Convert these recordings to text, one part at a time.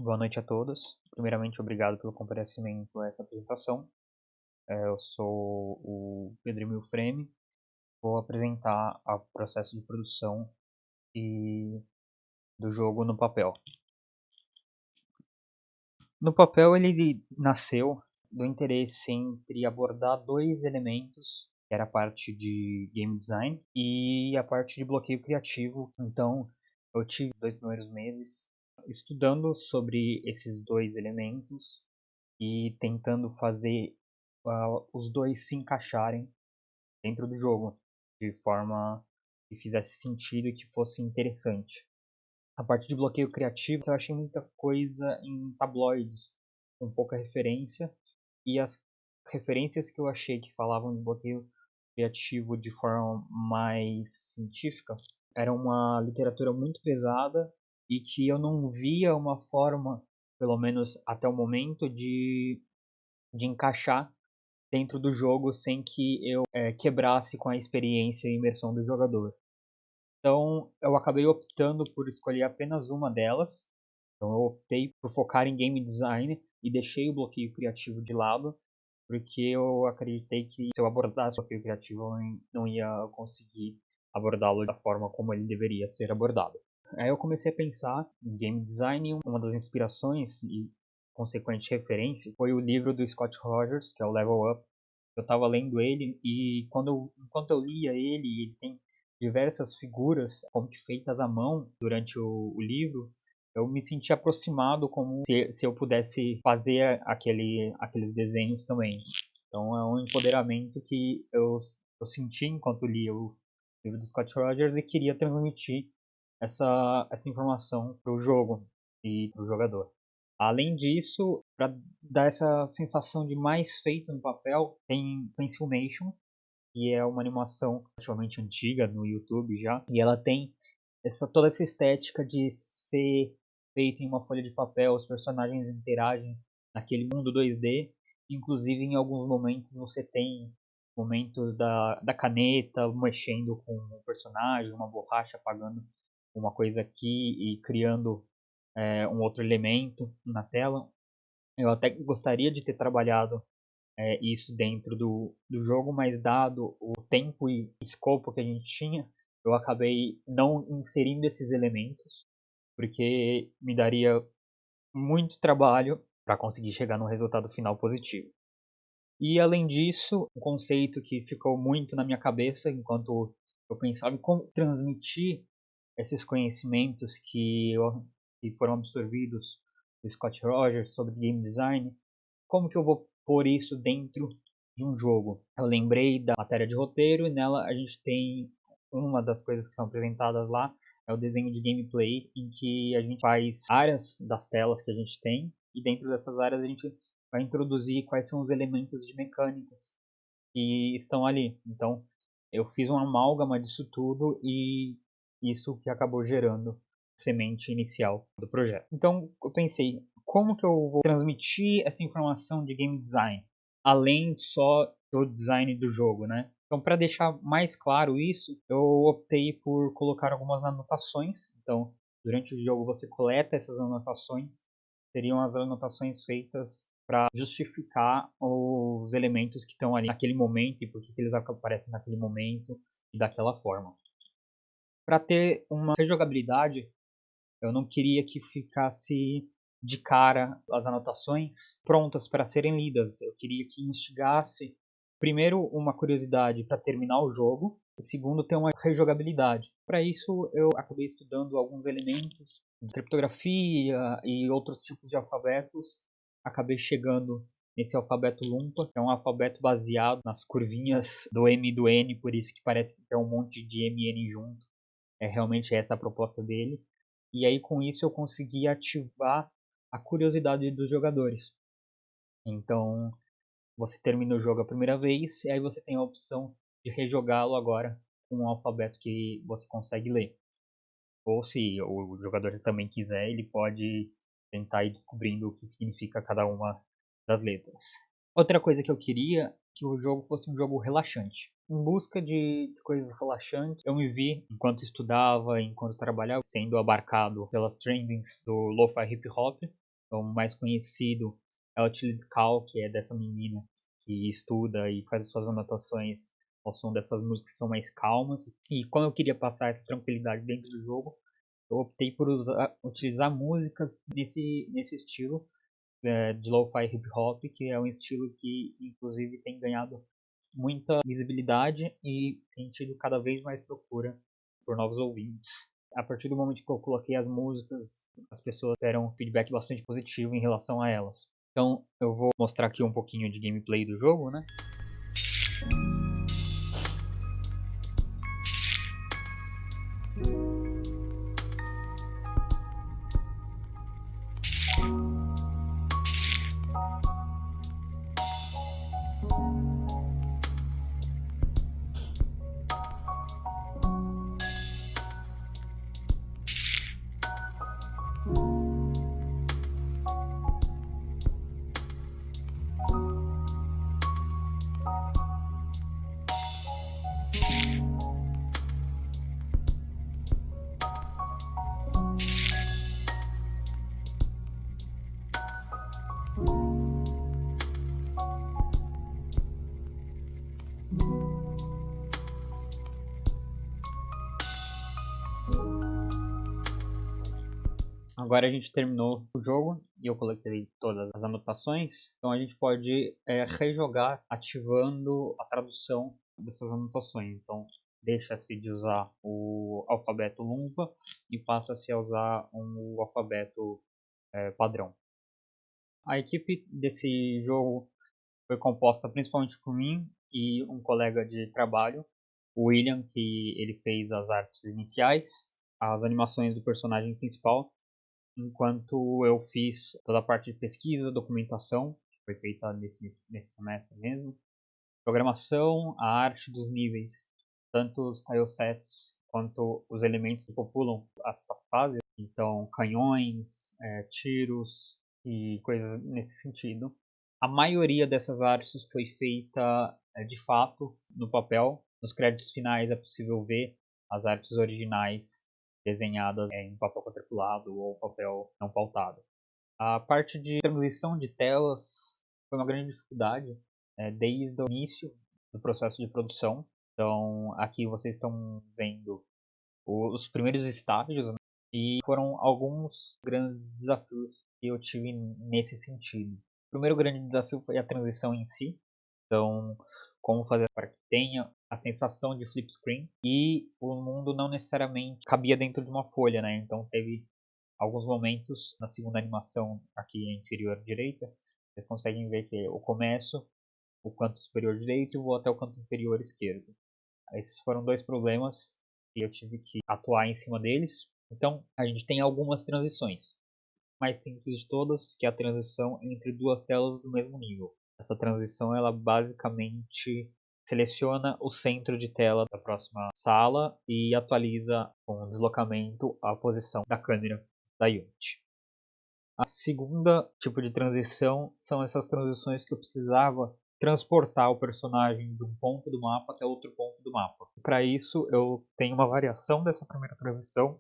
Boa noite a todos. Primeiramente, obrigado pelo comparecimento a essa apresentação. Eu sou o Pedro Emil Freme, vou apresentar o processo de produção e do jogo no papel. No papel, ele nasceu do interesse entre abordar dois elementos, que era a parte de game design e a parte de bloqueio criativo. Então, eu tive 2 primeiros meses estudando sobre esses dois elementos e tentando fazer os dois se encaixarem dentro do jogo de forma que fizesse sentido e que fosse interessante. A parte de bloqueio criativo, eu achei muita coisa em tabloides, com pouca referência, e as referências que eu achei que falavam de bloqueio criativo de forma mais científica era uma literatura muito pesada e que eu não via uma forma, pelo menos até o momento, de encaixar dentro do jogo sem que eu quebrasse com a experiência e imersão do jogador. Então eu acabei optando por escolher apenas uma delas. Então eu optei por focar em game design e deixei o bloqueio criativo de lado, porque eu acreditei que se eu abordasse o bloqueio criativo eu não ia conseguir abordá-lo da forma como ele deveria ser abordado. Aí eu comecei a pensar em game design e uma das inspirações e consequente referência foi o livro do Scott Rogers, que é o Level Up. Eu estava lendo ele e enquanto eu lia ele tem diversas figuras como que feitas à mão durante o livro, eu me senti aproximado como se eu pudesse fazer aqueles desenhos também. Então é um empoderamento que eu senti enquanto lia o livro do Scott Rogers e queria transmitir essa informação para o jogo e para o jogador. Além disso, para dar essa sensação de mais feito no papel, tem Pencilmation, que é uma animação relativamente antiga no YouTube já, e ela tem toda essa estética de ser feito em uma folha de papel, os personagens interagem naquele mundo 2D, inclusive em alguns momentos você tem momentos da caneta mexendo com um personagem, uma borracha apagando uma coisa aqui e criando um outro elemento na tela. Eu até gostaria de ter trabalhado isso dentro do jogo, mas dado o tempo e escopo que a gente tinha, eu acabei não inserindo esses elementos, porque me daria muito trabalho para conseguir chegar num resultado final positivo. E além disso, um conceito que ficou muito na minha cabeça enquanto eu pensava em como transmitir esses conhecimentos que foram absorvidos do Scott Rogers sobre game design, como que eu vou pôr isso dentro de um jogo? Eu lembrei da matéria de roteiro e nela a gente tem uma das coisas que são apresentadas lá é o desenho de gameplay em que a gente faz áreas das telas que a gente tem e dentro dessas áreas a gente vai introduzir quais são os elementos de mecânicas que estão ali. Então, eu fiz uma amálgama disso tudo e isso que acabou gerando a semente inicial do projeto. Então, eu pensei, como que eu vou transmitir essa informação de game design, além só do design do jogo, né? Então, para deixar mais claro isso, eu optei por colocar algumas anotações. Então, durante o jogo você coleta essas anotações, seriam as anotações feitas para justificar os elementos que estão ali naquele momento e por que eles aparecem naquele momento e daquela forma. Para ter uma rejogabilidade, eu não queria que ficasse de cara as anotações prontas para serem lidas. Eu queria que instigasse, primeiro, uma curiosidade para terminar o jogo, e segundo, ter uma rejogabilidade. Para isso, eu acabei estudando alguns elementos de criptografia e outros tipos de alfabetos. Acabei chegando nesse alfabeto Lumpa, que é um alfabeto baseado nas curvinhas do M e do N, por isso que parece que é um monte de M e N junto. É realmente essa a proposta dele. E aí com isso eu consegui ativar a curiosidade dos jogadores. Então você termina o jogo a primeira vez e aí você tem a opção de rejogá-lo agora com um alfabeto que você consegue ler. Ou se o jogador também quiser, ele pode tentar ir descobrindo o que significa cada uma das letras. Outra coisa que eu queria que o jogo fosse um jogo relaxante. Em busca de coisas relaxantes, eu me vi, enquanto estudava, enquanto trabalhava, sendo abarcado pelas trendings do Lo-Fi Hip Hop. O mais conhecido é o Utility Call, que é dessa menina que estuda e faz suas anotações ao som dessas músicas que são mais calmas. E como eu queria passar essa tranquilidade dentro do jogo, eu optei por utilizar músicas nesse estilo de lo-fi hip hop, que é um estilo que inclusive tem ganhado muita visibilidade e tem tido cada vez mais procura por novos ouvintes. A partir do momento que eu coloquei as músicas, as pessoas deram um feedback bastante positivo em relação a elas. Então eu vou mostrar aqui um pouquinho de gameplay do jogo, né? Agora a gente terminou o jogo e eu coletei todas as anotações. Então a gente pode rejogar ativando a tradução dessas anotações. Então deixa-se de usar o alfabeto Lumpa e passa-se a usar o alfabeto padrão. A equipe desse jogo foi composta principalmente por mim e um colega de trabalho, o William, que ele fez as artes iniciais, as animações do personagem principal, enquanto eu fiz toda a parte de pesquisa, documentação, que foi feita nesse semestre mesmo, programação, a arte dos níveis, tanto os tilesets quanto os elementos que populam essa fase, então canhões, tiros e coisas nesse sentido. A maioria dessas artes foi feita de fato no papel. Nos créditos finais é possível ver as artes originais desenhadas em papel quadriculado ou papel não pautado. A parte de transição de telas foi uma grande dificuldade desde o início do processo de produção. Então, aqui vocês estão vendo os primeiros estágios, né? E foram alguns grandes desafios que eu tive nesse sentido. O primeiro grande desafio foi a transição em si. Então, como fazer para que tenha a sensação de flip screen e o mundo não necessariamente cabia dentro de uma folha, né? Então teve alguns momentos na segunda animação aqui inferior direita, vocês conseguem ver que eu começo o canto superior direito e vou até o canto inferior esquerdo. Esses foram dois problemas que eu tive que atuar em cima deles. Então a gente tem algumas transições. Mais simples de todas, que é a transição entre duas telas do mesmo nível. Essa transição ela basicamente seleciona o centro de tela da próxima sala e atualiza com deslocamento a posição da câmera da Unity. A segunda tipo de transição são essas transições que eu precisava transportar o personagem de um ponto do mapa até outro ponto do mapa. Para isso eu tenho uma variação dessa primeira transição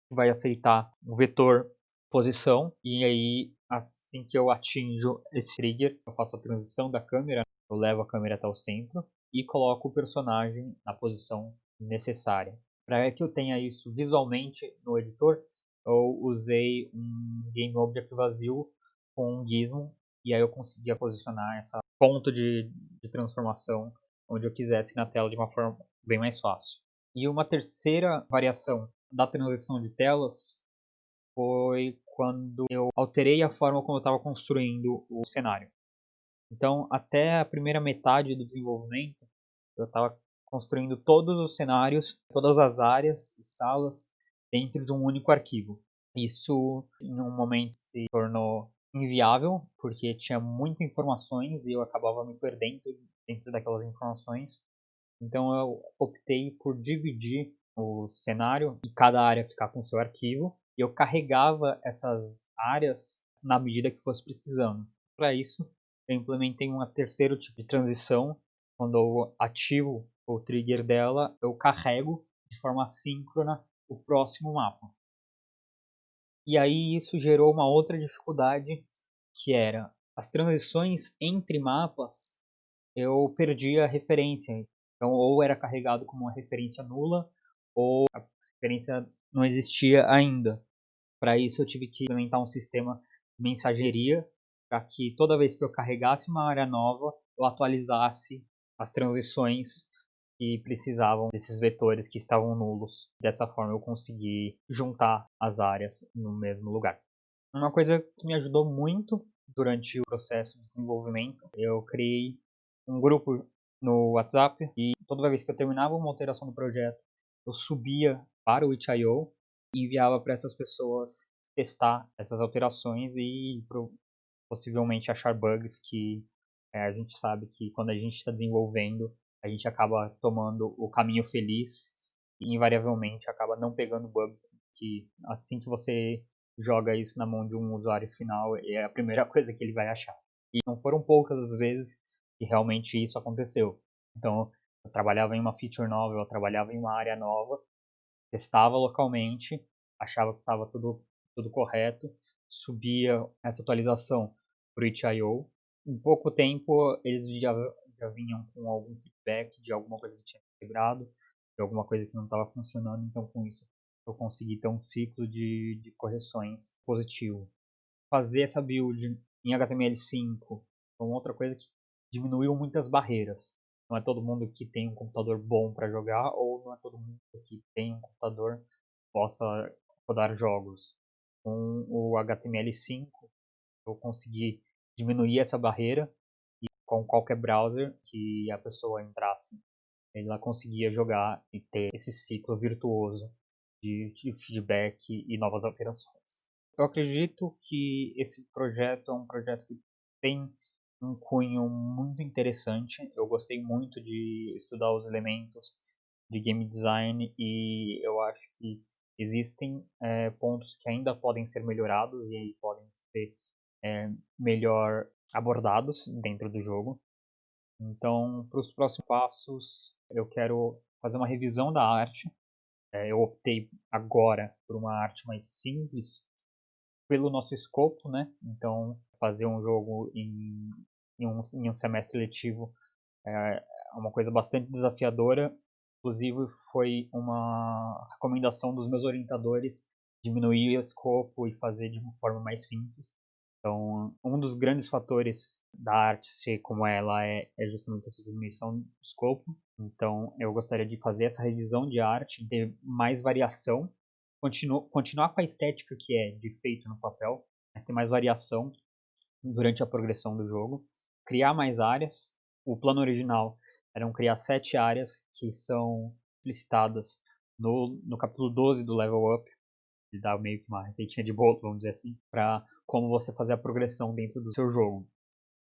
que vai aceitar o vetor posição e aí assim que eu atinjo esse trigger eu faço a transição da câmera, eu levo a câmera até o centro e coloco o personagem na posição necessária. Para que eu tenha isso visualmente no editor, eu usei um Game Object vazio com um gizmo e aí eu conseguia posicionar esse ponto de transformação onde eu quisesse na tela de uma forma bem mais fácil. E uma terceira variação da transição de telas foi quando eu alterei a forma como eu estava construindo o cenário. Então, até a primeira metade do desenvolvimento, eu estava construindo todos os cenários, todas as áreas e salas dentro de um único arquivo. Isso, em um momento, se tornou inviável, porque tinha muitas informações e eu acabava me perdendo dentro daquelas informações. Então, eu optei por dividir o cenário e cada área ficar com seu arquivo. E eu carregava essas áreas na medida que fosse precisando. Para isso, eu implementei um terceiro tipo de transição. Quando eu ativo o trigger dela, eu carrego de forma assíncrona o próximo mapa. E aí isso gerou uma outra dificuldade, que era as transições entre mapas, eu perdia a referência. Então, ou era carregado como uma referência nula, ou a referência não existia ainda. Para isso, eu tive que implementar um sistema de mensageria para que toda vez que eu carregasse uma área nova, eu atualizasse as transições que precisavam desses vetores que estavam nulos. Dessa forma, eu consegui juntar as áreas no mesmo lugar. Uma coisa que me ajudou muito durante o processo de desenvolvimento, eu criei um grupo no WhatsApp e toda vez que eu terminava uma alteração do projeto, eu subia para o itch.io e enviava para essas pessoas testar essas alterações e possivelmente achar bugs que a gente sabe que quando a gente está desenvolvendo, a gente acaba tomando o caminho feliz e invariavelmente acaba não pegando bugs que assim que você joga isso na mão de um usuário final é a primeira coisa que ele vai achar. E não foram poucas as vezes que realmente isso aconteceu. Então, eu trabalhava em uma feature nova, eu trabalhava em uma área nova, testava localmente, achava que estava tudo correto, subia essa atualização para o itch.io. Em pouco tempo, eles já vinham com algum feedback de alguma coisa que tinha quebrado, de alguma coisa que não estava funcionando. Então, com isso, eu consegui ter um ciclo de correções positivo. Fazer essa build em HTML5 é uma outra coisa que diminuiu muitas barreiras. Não é todo mundo que tem um computador bom para jogar, ou não é todo mundo que tem um computador que possa rodar jogos. Com o HTML5 eu consegui diminuir essa barreira e com qualquer browser que a pessoa entrasse, ela conseguia jogar e ter esse ciclo virtuoso de feedback e novas alterações. Eu acredito que esse projeto é um projeto que tem um cunho muito interessante. Eu gostei muito de estudar os elementos de game design e eu acho que existem pontos que ainda podem ser melhorados e podem ser melhor abordados dentro do jogo. Então, para os próximos passos, eu quero fazer uma revisão da arte. Eu optei agora por uma arte mais simples pelo nosso escopo, né? Então, fazer um jogo em um semestre letivo é uma coisa bastante desafiadora. Inclusive, foi uma recomendação dos meus orientadores diminuir o escopo e fazer de uma forma mais simples. Então, um dos grandes fatores da arte ser como ela é justamente essa diminuição do escopo. Então, eu gostaria de fazer essa revisão de arte, ter mais variação, continuar com a estética que é de feito no papel, mas ter mais variação durante a progressão do jogo, criar mais áreas. O plano original eram criar 7 áreas que são explicitadas no capítulo 12 do Level Up. Ele dá meio que uma receitinha de bolo, vamos dizer assim, para como você fazer a progressão dentro do seu jogo.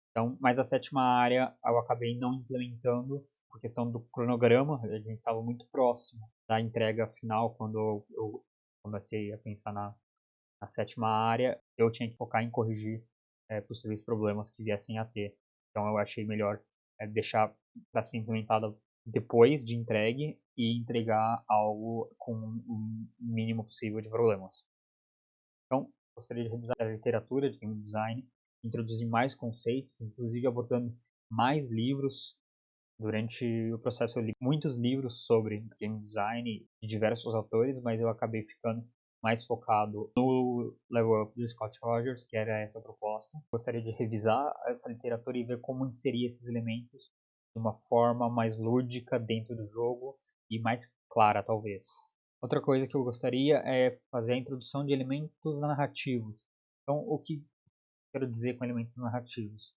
Então, mas a sétima área eu acabei não implementando por questão do cronograma. A gente estava muito próximo da entrega final quando eu comecei a pensar na sétima área. Eu tinha que focar em corrigir possíveis problemas que viessem a ter. Então, eu achei melhor deixar para ser implementada depois de entregue e entregar algo com o mínimo possível de problemas. Então, gostaria de revisar a literatura de game design, introduzir mais conceitos, inclusive abordando mais livros. Durante o processo eu li muitos livros sobre game design de diversos autores, mas eu acabei ficando mais focado no Level Up do Scott Rogers, que era essa a proposta. Gostaria de revisar essa literatura e ver como inserir esses elementos de uma forma mais lúdica dentro do jogo e mais clara, talvez. Outra coisa que eu gostaria é fazer a introdução de elementos narrativos. Então, o que quero dizer com elementos narrativos?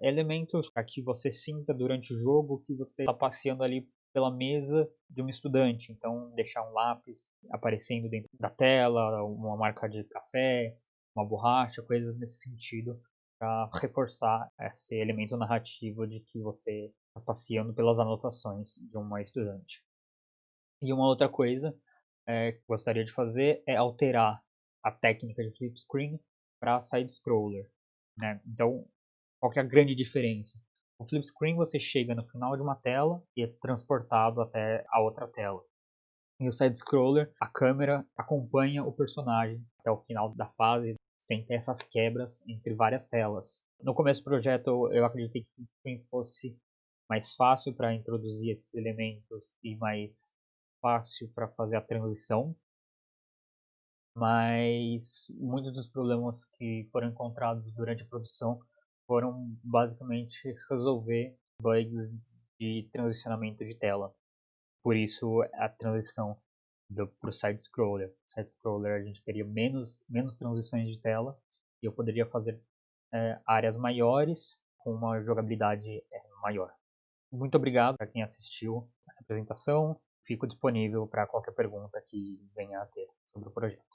Elementos para que você sinta durante o jogo que você está passeando ali pela mesa de um estudante. Então, deixar um lápis aparecendo dentro da tela, uma marca de café, uma borracha, coisas nesse sentido, para reforçar esse elemento narrativo de que você está passeando pelas anotações de uma estudante. E uma outra coisa que gostaria de fazer é alterar a técnica de flip screen para side scroller, né? Então, qual que é a grande diferença? O flip screen você chega no final de uma tela e é transportado até a outra tela. E o side-scroller, a câmera acompanha o personagem até o final da fase, sem ter essas quebras entre várias telas. No começo do projeto, eu acreditei que também fosse mais fácil para introduzir esses elementos e mais fácil para fazer a transição, mas muitos dos problemas que foram encontrados durante a produção foram basicamente resolver bugs de transicionamento de tela. Por isso a transição para o side-scroller. Side-scroller a gente teria menos transições de tela e eu poderia fazer áreas maiores com uma jogabilidade maior. Muito obrigado para quem assistiu essa apresentação. Fico disponível para qualquer pergunta que venha a ter sobre o projeto.